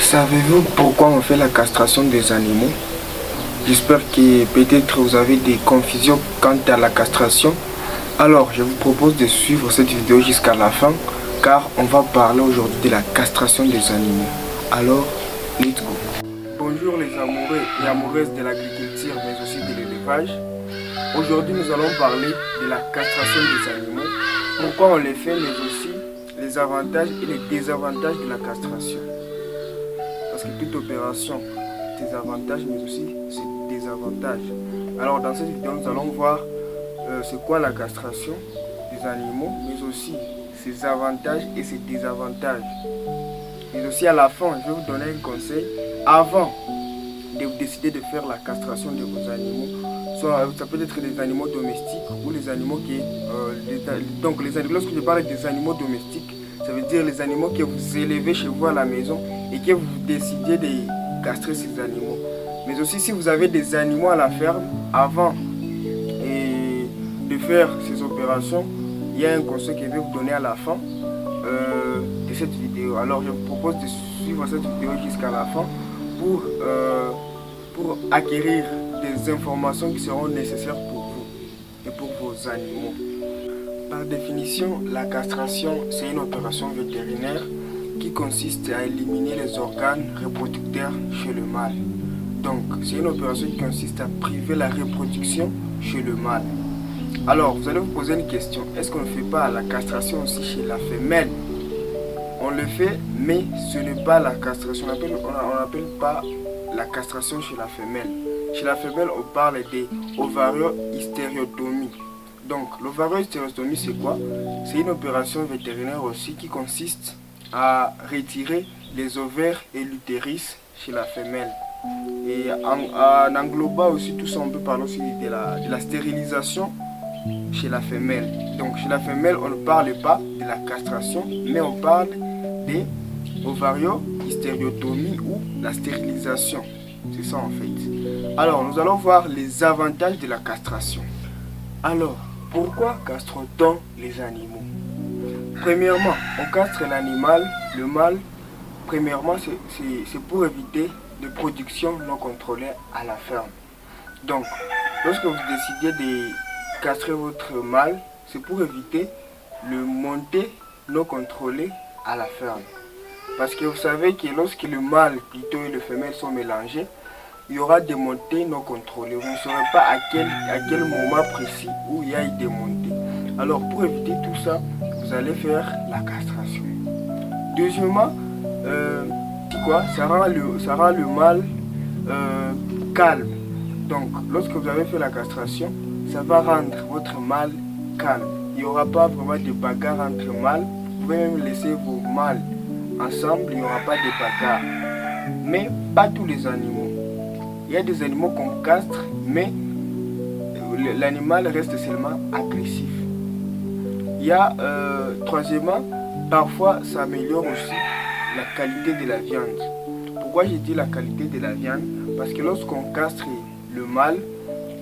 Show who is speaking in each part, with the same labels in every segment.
Speaker 1: Savez-vous pourquoi on fait la castration des animaux? J'espère que peut-être vous avez des confusions quant à la castration. Alors, je vous propose de suivre cette vidéo jusqu'à la fin, car on va parler aujourd'hui de la castration des animaux. Alors, let's go! Bonjour les amoureux et amoureuses de l'agriculture, mais aussi de l'élevage. Aujourd'hui, nous allons parler de la castration des animaux, pourquoi on les fait, mais aussi les avantages et les désavantages de la castration. Parce que toute opération a des avantages, mais aussi ses désavantages. Alors, dans cette vidéo, nous allons voir c'est quoi la castration des animaux, mais aussi ses avantages et ses désavantages. Mais aussi à la fin, je vais vous donner un conseil avant de vous décider de faire la castration de vos animaux. Soit ça peut être des animaux domestiques ou les animaux qui... donc lorsque je parle des animaux domestiques, ça veut dire les animaux que vous élevez chez vous à la maison et que vous décidez de castrer ces animaux. Mais aussi si vous avez des animaux à la ferme, avant de faire ces opérations, il y a un conseil que je vais vous donner à la fin de cette vidéo. Alors je vous propose de suivre cette vidéo jusqu'à la fin pour acquérir des informations qui seront nécessaires pour vous et pour vos animaux. Par définition, la castration, c'est une opération vétérinaire qui consiste à éliminer les organes reproducteurs chez le mâle. Donc, c'est une opération qui consiste à priver la reproduction chez le mâle. Alors, vous allez vous poser une question. Est-ce qu'on ne fait pas la castration aussi chez la femelle? On le fait, mais ce n'est pas la castration. On n'appelle pas la castration chez la femelle. Chez la femelle, on parle des ovario-hystérectomie. Donc, l'ovario-hystérectomie, c'est quoi? C'est une opération vétérinaire aussi qui consiste à retirer les ovaires et l'utérus chez la femelle. Et en englobant aussi tout ça, on peut parler aussi de la stérilisation chez la femelle. Donc, chez la femelle, on ne parle pas de la castration, mais on parle de ovario-hystérectomie ou la stérilisation. C'est ça en fait. Alors, nous allons voir les avantages de la castration. Alors, pourquoi castre-t-on les animaux? Premièrement, on castre l'animal, le mâle. Premièrement, c'est pour éviter de production non contrôlée à la ferme. Donc, lorsque vous décidez de castrer votre mâle, c'est pour éviter le montée non contrôlée à la ferme. Parce que vous savez que lorsque le mâle plutôt et le femelle sont mélangés, il y aura des montées non contrôlées. Vous ne saurez pas à quel moment précis où il y a des montées. Alors pour éviter tout ça, vous allez faire la castration. Deuxièmement, ça rend le mâle calme. Donc lorsque vous avez fait la castration, ça va rendre votre mâle calme. Il n'y aura pas vraiment de bagarre entre mâles. Vous pouvez même laisser vos mâles ensemble, il n'y aura pas de bagarre. Mais pas tous les animaux. Il y a des animaux qu'on castre, mais l'animal reste seulement agressif. Il y a, troisièmement, parfois ça améliore aussi la qualité de la viande. Pourquoi j'ai dit la qualité de la viande? Parce que lorsqu'on castre le mâle,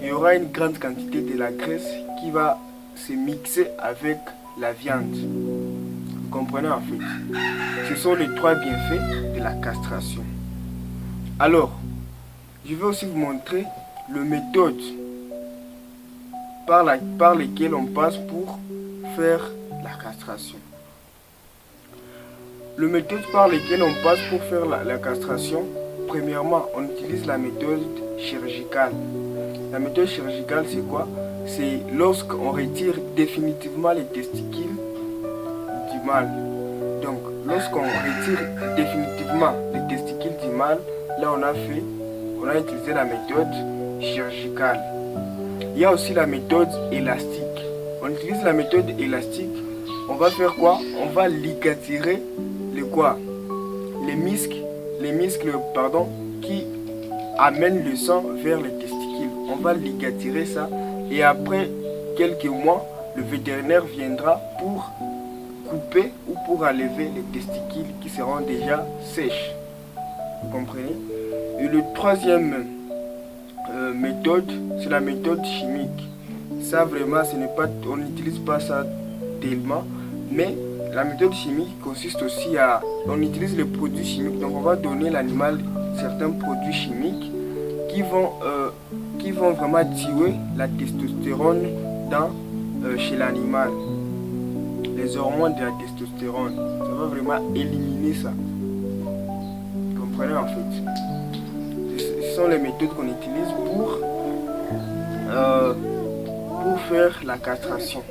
Speaker 1: il y aura une grande quantité de la graisse qui va se mixer avec la viande. Vous comprenez en fait? Ce sont les trois bienfaits de la castration. Alors, je vais aussi vous montrer les méthodes par lesquelles on passe pour faire la castration. Les méthodes par lesquelles on passe pour faire la castration, premièrement, on utilise la méthode chirurgicale. La méthode chirurgicale, c'est quoi? C'est lorsqu'on retire définitivement les testicules du mâle. Donc, lorsqu'on retire définitivement les testicules du mâle, là on a utilisé la méthode chirurgicale. Il y a aussi la méthode élastique. On utilise la méthode élastique. On va faire quoi? On va ligaturer les muscles qui amènent le sang vers les testicules. On va ligaturer ça et après quelques mois, le vétérinaire viendra pour couper ou pour enlever les testicules qui seront déjà sèches. Vous comprenez? Et le troisième méthode, c'est la méthode chimique. Ça vraiment, on n'utilise pas ça tellement, mais La méthode chimique consiste aussi à... On utilise les produits chimiques, donc on va donner à l'animal certains produits chimiques qui vont vraiment tuer la testostérone chez l'animal. Les hormones de la testostérone, ça va vraiment éliminer ça. Vous comprenez en fait. Ce sont les méthodes qu'on utilise pour faire la castration.